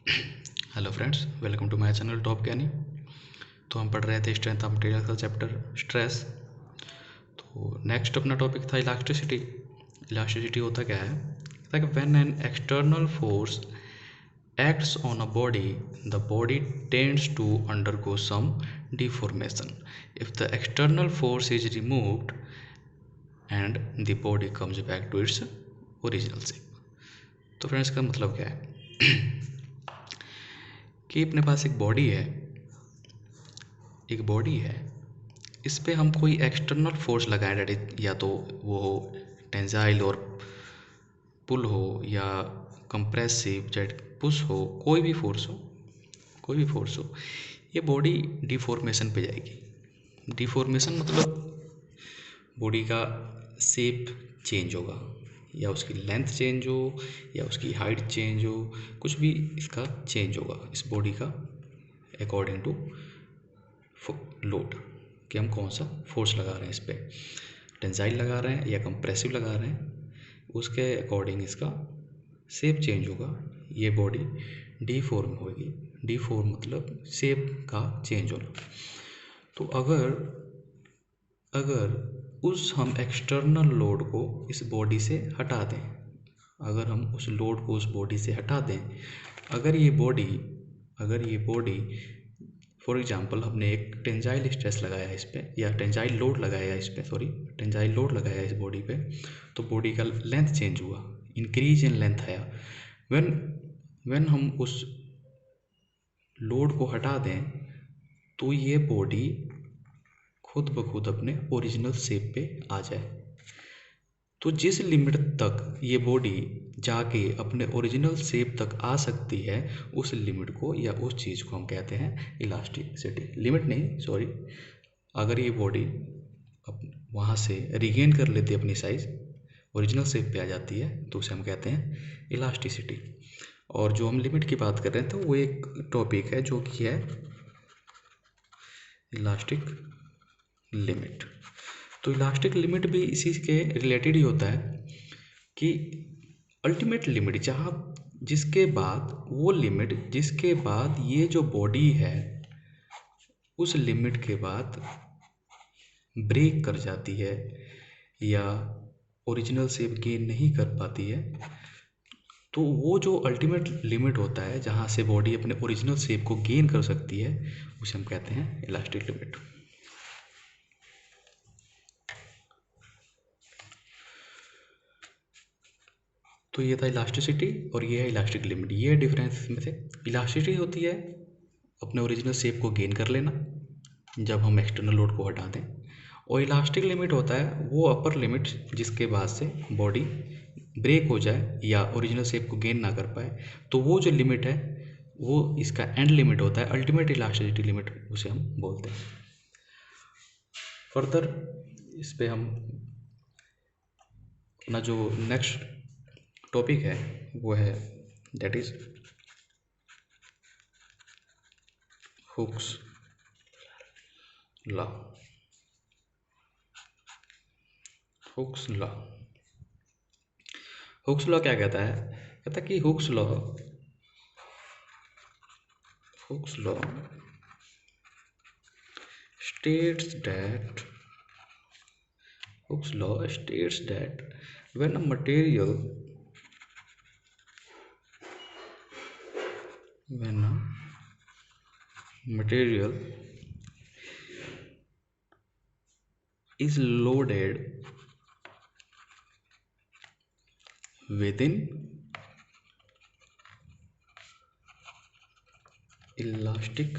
Hello friends, welcome to my channel top Gyani. तो हम पढ़ रहे थे स्ट्रेंथ ऑफ मटेरियल का चैप्टर स्ट्रेस। तो नेक्स्ट अपना टॉपिक था इलास्टिसिटी। इलास्टिसिटी होता क्या है? कहता है कि when an external force acts on a body, the body tends to undergo some deformation. If the external force is removed and the body comes back to its original shape. तो friends का मतलब क्या है कि अपने पास एक body है, इस पे हम कोई एक्सटर्नल फोर्स लगाएं, डेट इज या तो वो टेंजाइल और पुल हो या कंप्रेसिव जेट पुश हो, कोई भी फोर्स हो, ये बॉडी डिफॉर्मेशन पे जाएगी। डिफॉर्मेशन मतलब बॉडी का शेप चेंज होगा, या उसकी लेंथ चेंज हो या उसकी हाइट चेंज हो, कुछ भी इसका चेंज होगा इस बॉडी का अकॉर्डिंग टू लोड, कि हम कौन सा फोर्स लगा रहे हैं इस पर, टेंसाइल लगा रहे हैं या कंप्रेसिव लगा रहे हैं, उसके अकॉर्डिंग इसका शेप चेंज होगा, ये बॉडी डीफॉर्म होगी। डीफॉर्म मतलब शेप का चेंज होना। तो अगर अगर उस हम एक्सटर्नल लोड को इस बॉडी से हटा दें, अगर हम उस लोड को उस बॉडी से हटा दें, अगर ये बॉडी फॉर एग्जांपल हमने एक टेंजाइल स्ट्रेस लगाया है इस पर, या टेंजाइल लोड लगाया है इस पर, टेंजाइल लोड लगाया है इस बॉडी पे, तो बॉडी का लेंथ चेंज हुआ, इंक्रीज इन लेंथ आया। व्हेन व्हेन हम उस लोड को हटा दें तो ये बॉडी खुद ब खुद अपने ओरिजिनल शेप पे आ जाए। तो जिस लिमिट तक ये बॉडी जाके अपने ओरिजिनल शेप तक आ सकती है, उस लिमिट को या उस चीज़ को हम कहते हैं इलास्टिसिटी। लिमिट नहीं, सॉरी, अगर ये बॉडी वहाँ से रिगेन कर लेती है अपनी साइज, ओरिजिनल शेप पे आ जाती है, तो उसे हम कहते हैं इलास्टिसिटी। और जो हम लिमिट की बात कर रहे हैं तो वो एक टॉपिक है जो कि है इलास्टिक लिमिट। तो इलास्टिक लिमिट भी इसी के रिलेटेड ही होता है कि अल्टीमेट लिमिट जिसके बाद ये जो बॉडी है उस लिमिट के बाद ब्रेक कर जाती है या ओरिजिनल शेप गेन नहीं कर पाती है, तो वो जो अल्टीमेट लिमिट होता है जहाँ से बॉडी अपने ओरिजिनल शेप को गेन कर सकती है, उसे हम कहते हैं इलास्टिक लिमिट। तो ये था इलास्टिसिटी और ये है इलास्टिक लिमिट। ये डिफरेंस में से इलास्टिसिटी होती है अपने ओरिजिनल शेप को गेन कर लेना जब हम एक्सटर्नल लोड को हटा दें, और इलास्टिक लिमिट होता है वो अपर लिमिट जिसके बाद से बॉडी ब्रेक हो जाए या ओरिजिनल शेप को गेन ना कर पाए, तो वो जो लिमिट है वो इसका एंड लिमिट होता है, अल्टीमेट इलास्टिसिटी लिमिट उसे हम बोलते हैं। फर्दर इस पे हम अपना जो नेक्स्ट टॉपिक है वो है that is Hooke's law. Hooke's law क्या कहता है? कहता है कि Hooke's law states that Hooke's law states that when a material is loaded within elastic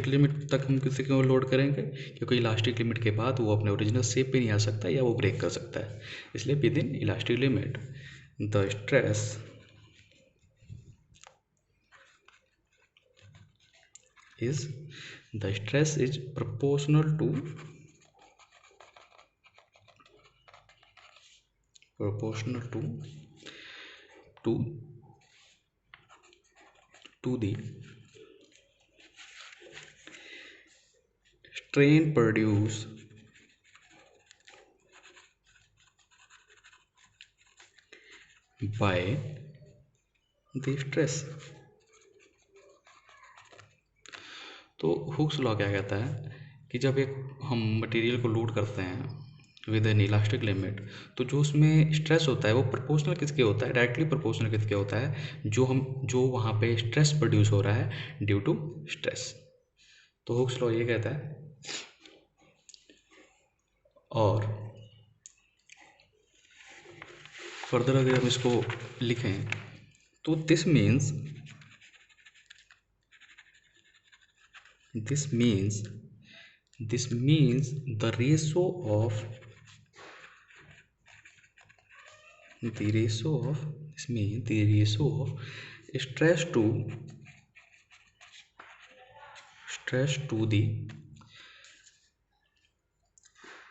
limit तक हम किसी को लोड करेंगे, क्योंकि इलास्टिक लिमिट के बाद वो अपने ओरिजिनल शेप पे नहीं आ सकता या वो ब्रेक कर सकता है, इसलिए with in elastic limit the stress is proportional to the strain produced by the stress. तो हुक्स लॉ क्या कहता है कि जब एक हम मटेरियल को लोड करते हैं विद एन इलास्टिक लिमिट, तो जो उसमें स्ट्रेस होता है वो प्रोपोर्शनल किसके होता है, डायरेक्टली प्रोपोर्शनल किसके होता है, जो वहाँ पे स्ट्रेस प्रोड्यूस हो रहा है ड्यू टू स्ट्रेस। तो हुक्स लॉ ये कहता है। और फर्दर अगर हम इसको लिखें तो this means the ratio of stress to the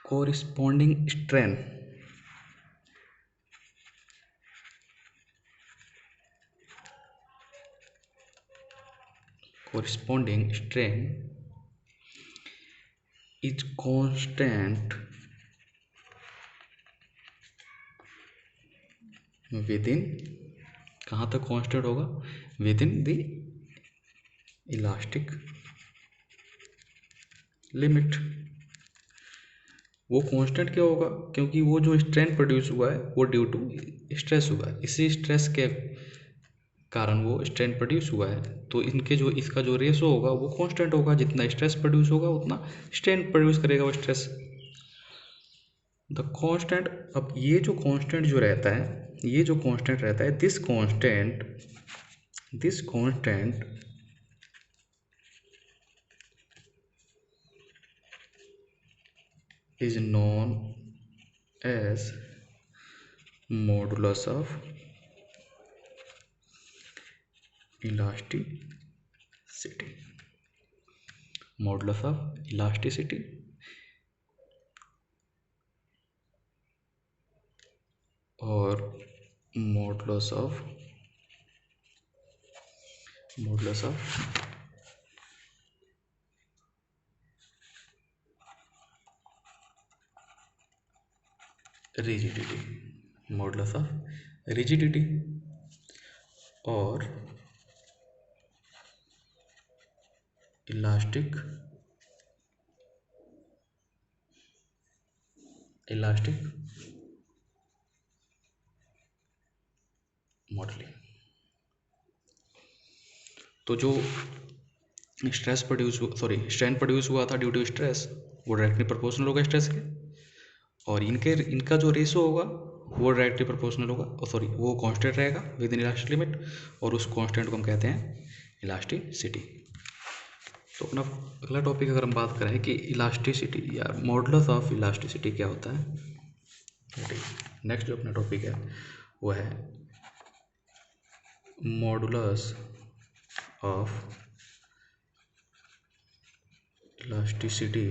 corresponding strain is constant within, कहाँ तक कांस्टेंट होगा, with in the elastic limit. वो कांस्टेंट क्यों होगा, क्योंकि वो जो स्ट्रेन प्रोड्यूस हुआ है वो ड्यू टू स्ट्रेस हुआ है, इसी स्ट्रेस के कारण वो स्ट्रेन प्रोड्यूस हुआ है। तो इनके जो इसका जो रेशो होगा वो कांस्टेंट होगा, जितना स्ट्रेस प्रोड्यूस होगा उतना स्ट्रेन प्रोड्यूस करेगा वो स्ट्रेस। द कांस्टेंट, अब ये जो कांस्टेंट जो रहता है, ये जो कांस्टेंट रहता है, this constant is known as modulus of elasticity, modulus of elasticity। और modulus of rigidity, modulus of rigidity। और इलास्टिक मॉडलिंग। तो जो स्ट्रेन प्रोड्यूस हुआ था ड्यू टू स्ट्रेस, वो डायरेक्टली प्रोपोर्शनल होगा स्ट्रेस के, और इनका जो रेशो होगा वो डायरेक्टली प्रोपोर्शनल होगा, वो कांस्टेंट रहेगा विद इन इलास्टिक लिमिट, और उस कांस्टेंट को हम कहते हैं इलास्टिसिटी। तो अपना अगला टॉपिक अगर हम बात करें कि इलास्टिसिटी या मॉडुलस ऑफ इलास्टिसिटी क्या होता है, नेक्स्ट जो अपना टॉपिक है वो है मॉडुलस ऑफ इलास्टिसिटी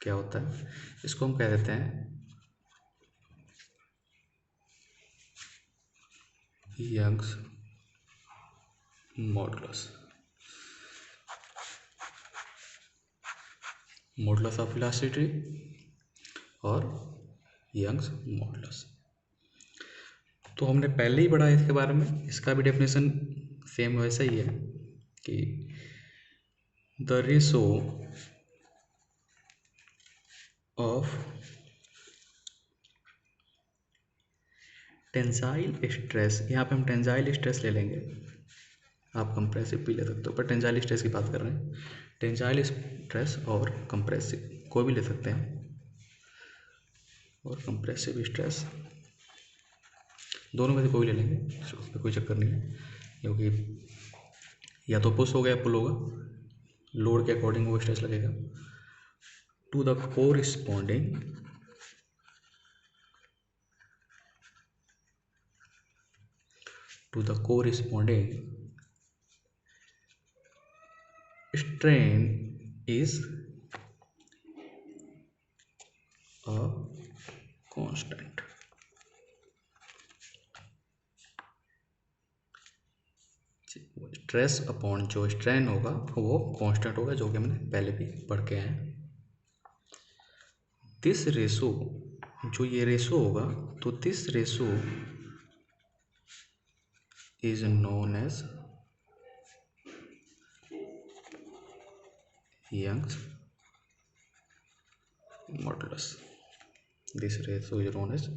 क्या होता है। इसको हम कह देते हैं Young's modulus, modulus of elasticity और यंग्स मॉडुलस। तो हमने पहले ही पढ़ा इसके बारे में, इसका भी डेफिनेशन सेम वैसा ही है कि the ratio of tensile stress, यहाँ पे हम टेंसाइल स्ट्रेस ले लेंगे, आप कंप्रेसिव भी ले सकते हो पर टेंसाइल स्ट्रेस की बात कर रहे हैं। टेंसाइल स्ट्रेस और कंप्रेसिव कोई भी ले सकते हैं, और कंप्रेसिव स्ट्रेस दोनों में से कोई ले लेंगे, उसमें कोई चक्कर नहीं है, क्योंकि या तो पुश होगा या पुल होगा, लोड के अकॉर्डिंग वो स्ट्रेस लगेगा। To the corresponding strain is a constant। Stress upon जो स्ट्रेन होगा वो कांस्टेंट होगा, जो कि हमने पहले भी पढ़ के आए हैं। दिस रेशो, जो ये रेशो होगा, तो this ratio is known as Young's modulus. This ratio is known as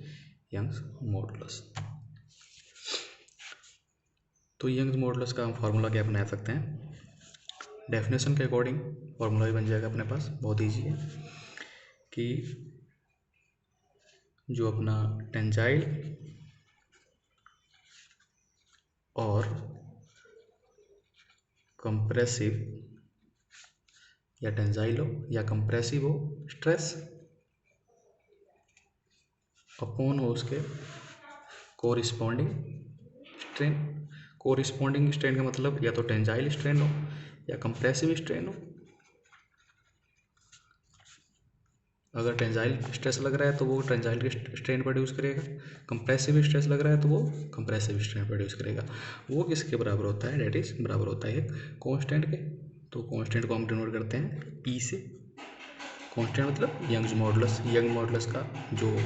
Young's modulus. तो यंग्स मॉडुलस का हम फार्मूला क्या बना सकते हैं? डेफिनेशन के अकॉर्डिंग फार्मूला भी बन जाएगा अपने पास, बहुत ईजी है कि जो अपना टेंजाइल और कंप्रेसिव या टेंजाइल हो या कंप्रेसिव हो स्ट्रेस अपॉन हो उसके कोरिस्पॉन्डिंग स्ट्रेन। कोरिस्पॉन्डिंग स्ट्रेन का मतलब या तो टेंजाइल स्ट्रेन हो या कंप्रेसिव स्ट्रेन हो। अगर टेंजाइल स्ट्रेस लग रहा है तो वो टेंजाइल की स्ट्रेन प्रोड्यूस करेगा, कंप्रेसिव स्ट्रेस लग रहा है तो वो कंप्रेसिव स्ट्रेन प्रोड्यूस करेगा। वो किसके बराबर होता है? डेट इज बराबर होता है एक कांस्टेंट के। तो कांस्टेंट को हम डिनोट करते हैं ई से। कांस्टेंट मतलब यंग्स मॉडुलस। यंग मॉडुलस का जो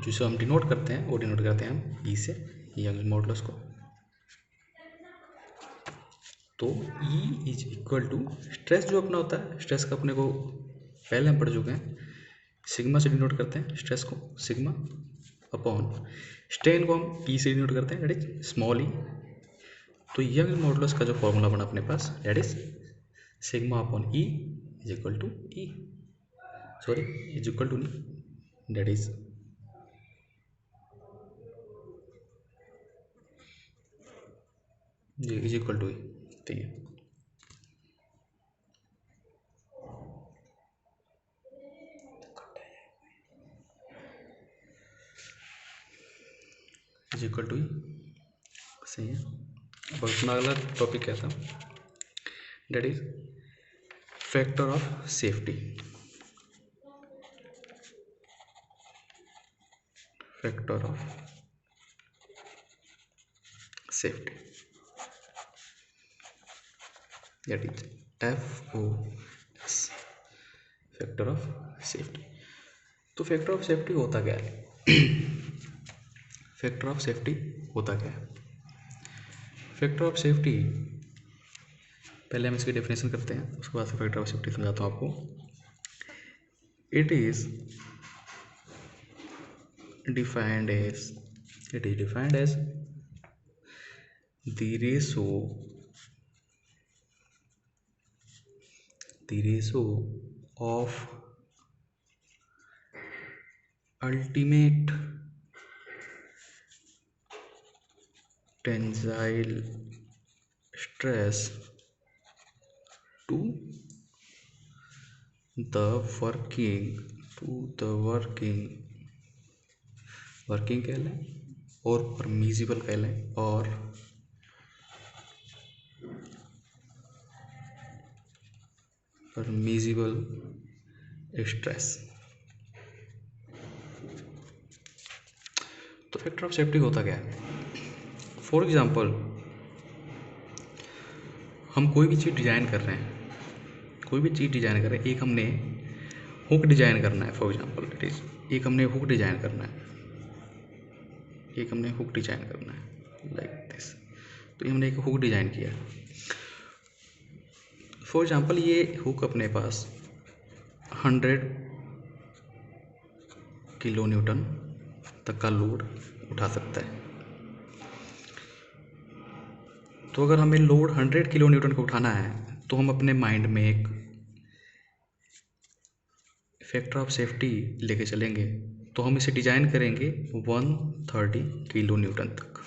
जिसे हम डिनोट करते हैं वो डिनोट करते हैं हम ई से, यंग्स मॉडुलस को। तो E is equal to stress जो अपना होता है, स्ट्रेस का अपने को पहले हम पढ़ चुके हैं, सिग्मा से डिनोट करते हैं स्ट्रेस को, सिग्मा अपॉन स्ट्रेन को हम ई से डिनोट करते हैं, दैट इज स्मॉल ई। तो यंग मॉडुलस का जो फॉर्मूला बना अपने पास, that is sigma upon E is equal to E, sorry is equal to नहीं, that is G is equal to E. ठीक है, इज इक्वल टू ई, सही है। अब अपना अगला टॉपिक क्या था? That is factor of safety. Factor of safety, that is FOS, factor of safety. तो फैक्टर ऑफ सेफ्टी होता क्या है? फैक्टर ऑफ सेफ्टी होता क्या है? फैक्टर ऑफ सेफ्टी, पहले हम इसकी डेफिनेशन करते हैं, उसके बाद फैक्टर ऑफ सेफ्टी समझाता हूँ आपको। It is defined as the ratio of ultimate tensile stress to the working कह लें और परमिजिबल कह लें और परमिजिबल स्ट्रेस। तो फैक्टर ऑफ सेफ्टी होता क्या है? फॉर एग्जांपल, हम कोई भी चीज़ डिज़ाइन कर रहे हैं, एक हमने हुक डिज़ाइन करना है, फॉर एग्जांपल इट इज एक हमने हुक डिज़ाइन करना है, लाइक दिस। तो हमने एक हुक डिज़ाइन किया। फॉर एग्जांपल ये हुक अपने पास 100 किलो न्यूटन तक का लोड उठा सकता है। तो अगर हमें लोड 100 किलो न्यूटन को उठाना है तो हम अपने माइंड में एक फैक्टर ऑफ सेफ्टी लेके चलेंगे। तो हम इसे डिज़ाइन करेंगे 130 किलो न्यूटन तक,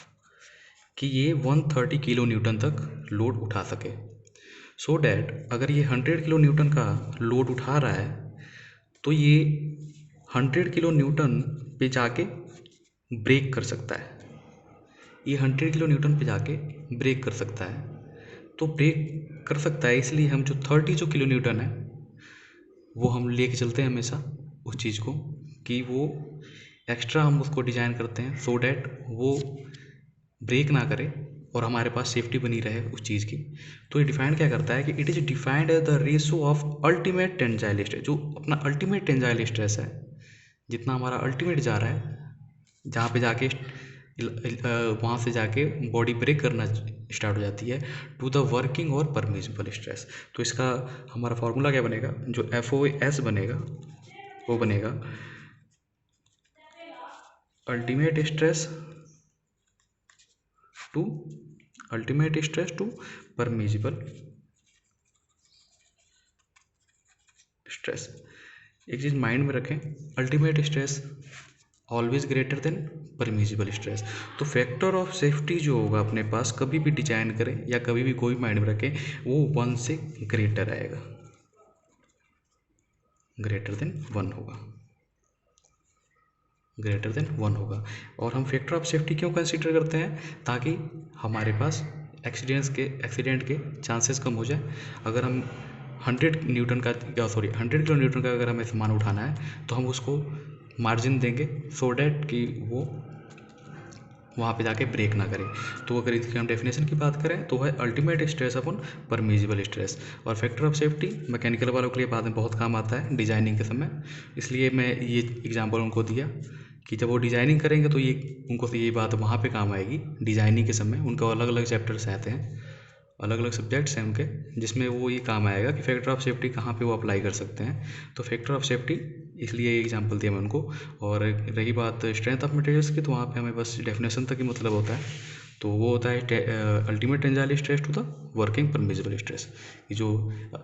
कि ये 130 किलो न्यूटन तक लोड उठा सके। सो डैट अगर ये 100 किलो न्यूटन का लोड उठा रहा है तो ये 100 किलो न्यूटन पे जाके ब्रेक कर सकता है। ये 100 किलो न्यूटन पे जाके ब्रेक कर सकता है। तो ब्रेक कर सकता है इसलिए हम जो 30 किलो न्यूटन है वो हम लेके चलते हैं हमेशा उस चीज़ को, कि वो एक्स्ट्रा हम उसको डिज़ाइन करते हैं सो डैट वो ब्रेक ना करे और हमारे पास सेफ्टी बनी रहे उस चीज़ की। तो ये डिफाइन क्या करता है कि it is defined as the ratio of ultimate tensile stress. जो अपना अल्टीमेट टेंजाइल स्ट्रेस है, जितना हमारा अल्टीमेट जा रहा है, जहाँ पे जाके वहाँ से जाके बॉडी ब्रेक करना स्टार्ट हो जाती है टू द वर्किंग और परमिसिबल स्ट्रेस। तो इसका हमारा फॉर्मूला क्या बनेगा, जो FOS बनेगा वो बनेगा ultimate stress to permissible stress. एक चीज़ माइंड में रखें, ultimate stress always greater than permissible stress. तो फैक्टर ऑफ सेफ्टी जो होगा अपने पास, कभी भी डिजाइन करें या कभी भी कोई माइंड में रखें, वो 1 से ग्रेटर आएगा, ग्रेटर देन 1 होगा, ग्रेटर देन 1 होगा। और हम फैक्टर ऑफ सेफ्टी क्यों कंसीडर करते हैं, ताकि हमारे पास एक्सीडेंट के चांसेस कम हो जाए। अगर हम 100 किलो न्यूटन का अगर हमें सामान उठाना है तो हम उसको मार्जिन देंगे सो डैट कि वो वहाँ पे जाके ब्रेक ना करे। तो अगर इसकी हम डेफिनेशन की बात करें तो है अल्टीमेट स्ट्रेस अपन परमिसिबल स्ट्रेस। और फैक्टर ऑफ सेफ्टी मैकेनिकल वालों के लिए बाद में बहुत काम आता है डिजाइनिंग के समय, इसलिए मैं ये एग्जांपल उनको दिया कि जब वो डिजाइनिंग करेंगे तो ये उनको ये बात वहाँ पे काम आएगी। डिजाइनिंग के समय उनको अलग अलग चैप्टर्स आते हैं, अलग अलग सब्जेक्ट्स हैं उनके, जिसमें वो ये काम आएगा कि फैक्टर ऑफ सेफ्टी कहाँ पे वो अप्लाई कर सकते हैं। तो फैक्टर ऑफ सेफ्टी, इसलिए ये एग्जांपल दिया मैं उनको। और रही बात स्ट्रेंथ ऑफ मटेरियल्स की, तो वहाँ पे हमें बस डेफिनेशन तक ही मतलब होता है। तो वो होता है ultimate tensile stress to the working permissible stress. जो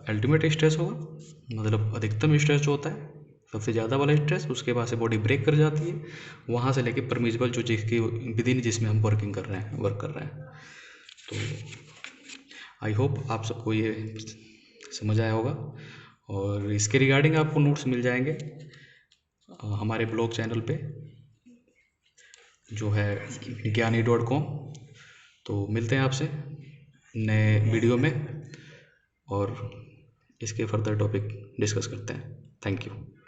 अल्टीमेट स्ट्रेस होगा मतलब अधिकतम स्ट्रेस जो होता है, सबसे ज़्यादा वाला स्ट्रेस, उसके बाद से बॉडी ब्रेक कर जाती है, वहाँ से लेके परमिसिबल जो जिसकी विदिन जिसमें हम वर्क कर रहे हैं। तो आई होप आप सबको ये समझ आया होगा। और इसके रिगार्डिंग आपको नोट्स मिल जाएंगे हमारे ब्लॉग चैनल पे जो है ज्ञानी.com। तो मिलते हैं आपसे नए वीडियो में और इसके फर्दर टॉपिक डिस्कस करते हैं। Thank you.